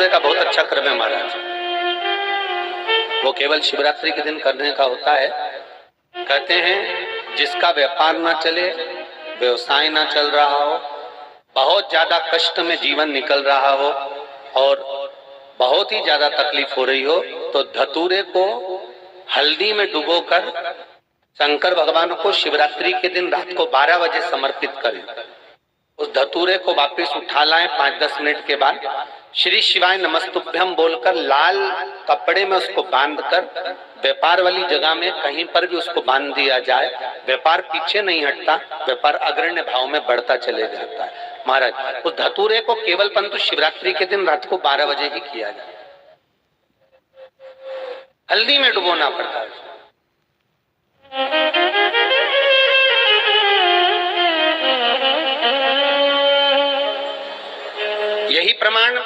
धतूरे का बहुत अच्छा क्रम है महाराज। वो केवल शिवरात्रि के दिन करने का होता है। कहते हैं जिसका व्यापार ना चले, व्यवसाय ना चल रहा हो, बहुत ज्यादा कष्ट में जीवन निकल रहा हो और बहुत ही ज्यादा तकलीफ हो रही हो, तो धतूरे को हल्दी में डुबोकर शंकर भगवान को शिवरात्रि के दिन रात को 12 बजे समर्पित करें। उस धतूरे को वापस उठा लाएं 5-10 मिनट के बाद, श्री शिवाय नमस्तुभ्यम बोलकर लाल कपड़े में उसको बांधकर व्यापार वाली जगह में कहीं पर भी उसको बांध दिया जाए। व्यापार पीछे नहीं हटता, व्यापार अग्रण्य भाव में बढ़ता चले जाता है। महाराज उस धतूरे को केवल परंतु शिवरात्रि के दिन रात को 12 बजे ही किया जाए, हल्दी में डुबोना पड़ता है। यही प्रमाण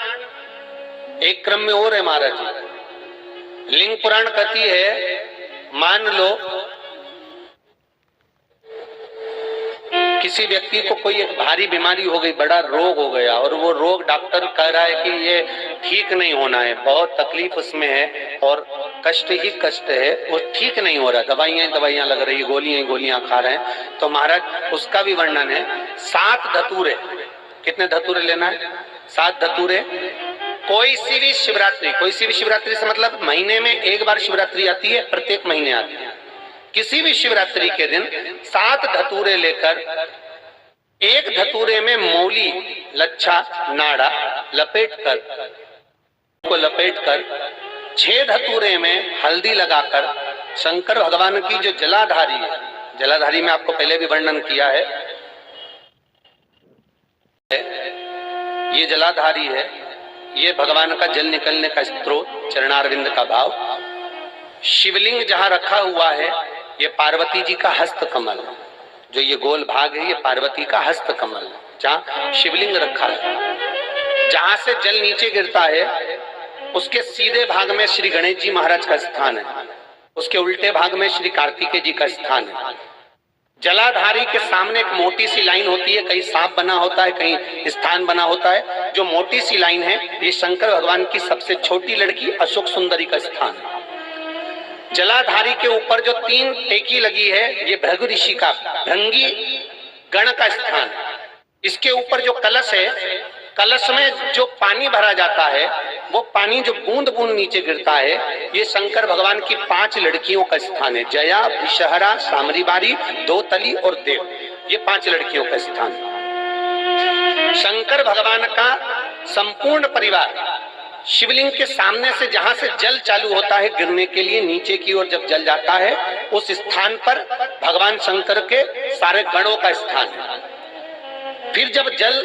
एक क्रम में और है महाराज जी। लिंग पुराण कहती है, मान लो किसी व्यक्ति को कोई एक भारी बीमारी हो गई, बड़ा रोग हो गया और वो रोग डॉक्टर कह रहा है कि ये ठीक नहीं होना है, बहुत तकलीफ उसमें है और कष्ट ही कष्ट है, वो ठीक नहीं हो रहा, दवाइयां लग रही, गोलियां खा रहे हैं। तो महाराज उसका भी वर्णन है। 7 धतूरे, कितने धतूरे लेना है? 7 धतूरे। कोई सी भी शिवरात्रि से मतलब महीने में एक बार शिवरात्रि आती है, प्रत्येक महीने आती है। किसी भी शिवरात्रि के दिन 7 धतूरे लेकर, एक धतूरे में मौली, लच्छा, नाड़ा लपेटकर 6 धतूरे में हल्दी लगाकर शंकर भगवान की जो जलाधारी है, जलाधारी में आपको पहले भी वर्णन किया है, ये जलाधारी है, ये भगवान का जल निकलने का स्रोत, चरणारविंद का भाव। शिवलिंग जहां रखा हुआ है ये पार्वती जी का हस्त कमल, जो ये गोल भाग है ये पार्वती का हस्त कमल, जहां शिवलिंग रखा है। जहां से जल नीचे गिरता है उसके सीधे भाग में श्री गणेश जी महाराज का स्थान है, उसके उल्टे भाग में श्री कार्तिकेय जी का स्थान है। जलाधारी के सामने एक मोटी सी लाइन होती है, कहीं सांप बना होता है, कहीं स्थान बना होता है। जो मोटी सी लाइन है ये शंकर भगवान की सबसे छोटी लड़की अशोक सुंदरी का स्थान है। जलाधारी के ऊपर जो 3 टेकी लगी है ये भृगु ऋषि का, भृंगी गण का स्थान है। इसके ऊपर जो कलश है, कलश में जो पानी भरा जाता है वो पानी जो बूंद बूंद नीचे गिरता है ये शंकर भगवान की 5 लड़कियों का स्थान है। जया, विषहरा, सामरीबारी, दोतली और देव, ये 5 लड़कियों का स्थान है। शंकर भगवान का संपूर्ण परिवार शिवलिंग के सामने से जहां से जल चालू होता है गिरने के लिए नीचे की ओर जब जल जाता है, उस स्थान पर भगवान शंकर के सारे गणों का स्थान है। फिर जब जल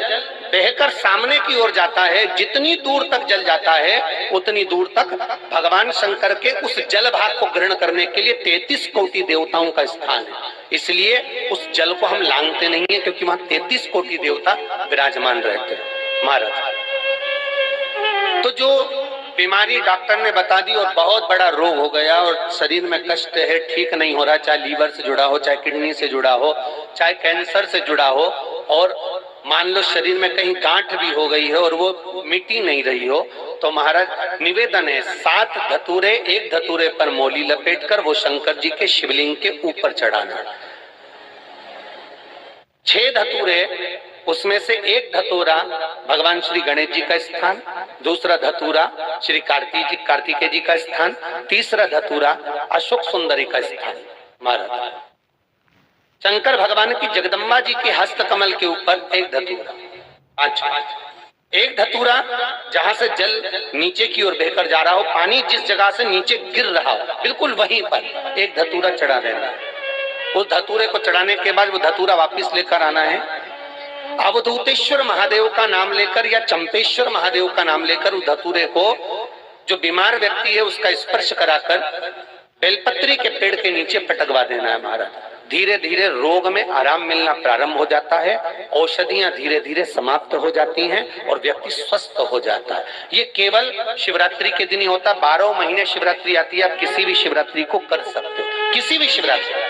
बहकर सामने की ओर जाता है, जितनी दूर तक जल जाता है उतनी दूर तक भगवान शंकर के उस जल भाग को ग्रहण करने के लिए 33 कोटि देवताओं का स्थान है। इसलिए उस जल को हम लांघते नहीं है, क्योंकि वहां 33 कोटि देवता विराजमान रहते हैं महाराज। तो जो बीमारी डॉक्टर ने बता दी और बहुत बड़ा रोग हो गया और शरीर में कष्ट है, ठीक नहीं हो रहा, चाहे लीवर से जुड़ा हो, चाहे किडनी से जुड़ा हो, चाहे कैंसर से जुड़ा हो, और मान लो शरीर में कहीं गांठ भी हो गई है और वो मिटी नहीं रही हो, तो महाराज निवेदन है 7 धतूरे, एक धतूरे पर मौली लपेटकर वो शंकर जी के शिवलिंग के ऊपर चढ़ाना। 6 धतूरे, उसमें से एक धतूरा भगवान श्री गणेश जी का स्थान, दूसरा धतूरा श्री कार्तिकेय जी का स्थान, तीसरा धतूरा अशोक सुंदरी का स्थान। महाराज शंकर भगवान की जगदम्बा जी के हस्त कमल के ऊपर एक धतूरा। अच्छा, एक धतूरा जहां से जल नीचे की ओर बहकर जा रहा हो, पानी जिस जगह से नीचे गिर रहा हो बिल्कुल वहीं पर एक धतूरा चढ़ा देना है। उस धतूरे को चढ़ाने के बाद वो धतूरा वापिस लेकर आना है। अवधूतेश्वर महादेव का नाम लेकर या चंपेश्वर महादेव का नाम लेकर उस धतूरे को, जो बीमार व्यक्ति है उसका स्पर्श कराकर बेलपत्री के पेड़ के नीचे पटकवा देना है महाराज। धीरे धीरे रोग में आराम मिलना प्रारंभ हो जाता है, औषधियां धीरे धीरे समाप्त हो जाती हैं और व्यक्ति स्वस्थ हो जाता है। ये केवल शिवरात्रि के दिन ही होता। 12 महीने शिवरात्रि आती है, आप किसी भी शिवरात्रि को कर सकते हो, किसी भी शिवरात्रि।